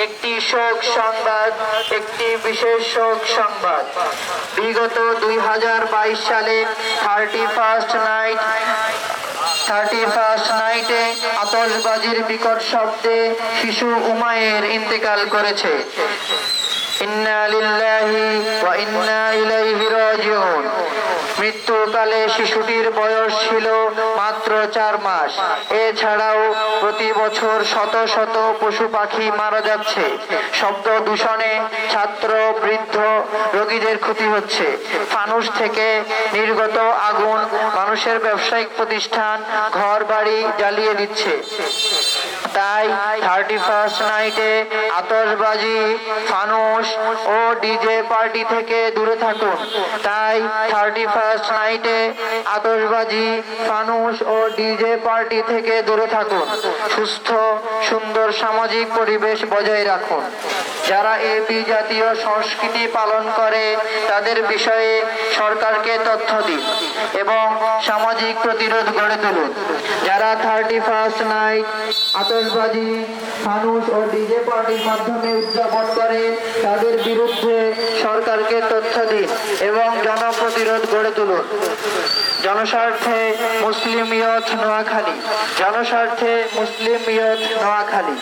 একটি শোক সংবাদ, একটি বিশেষ শোক সংবাদ। বিগত 2022 সালে 31st নাইটে আতশবাজির বিকট শব্দে শিশু উমায়ের ইন্তেকাল করেছে। ইন্না লিল্লাহি ওয়া ইন্না ইলাইহি রাজিউন। মৃত্যুকালে শিশুটির বয়স ছিল মাত্র 4 মাস। এছাড়াও প্রতি বছর শত শত পশু পাখি মারা যাচ্ছে। শব্দ দূষণে ছাত্র, বৃদ্ধ, রোগীদের ক্ষতি হচ্ছে। ফানুস থেকে নির্গত আগুন মানুষের ব্যবসায়িক প্রতিষ্ঠান, ঘর বাড়ি জ্বালিয়ে দিচ্ছে। তাই 31st নাইটে আতশবাজি, ফানুস ও ডিজে পার্টি থেকে দূরে থাকুন। তাই 31st নাইটে আতশবাজি, ফানুস ও ডিজে পার্টি থেকে দূরে থাকুন। সুস্থ সুন্দর সামাজিক পরিবেশ বজায় রাখুন। যারা এই বিজাতীয় সংস্কৃতি পালন করে তাদের বিষয়ে সরকারকে তথ্য দিন এবং সামাজিক প্রতিরোধ গড়ে তুলুন। যারা 31st নাইট আতশবাজি, ফানুস ও ডিজে পার্টির মাধ্যমে উদযাপন করে তাদের বিরুদ্ধে সরকারকে তথ্য দিন এবং জনপ্রতিরোধ গড়ে তুলুন। জনস্বার্থে মুসলিম ইয়ুথ নোয়াখালী। জনস্বার্থে মুসলিম ইয়ুথ নোয়াখালী।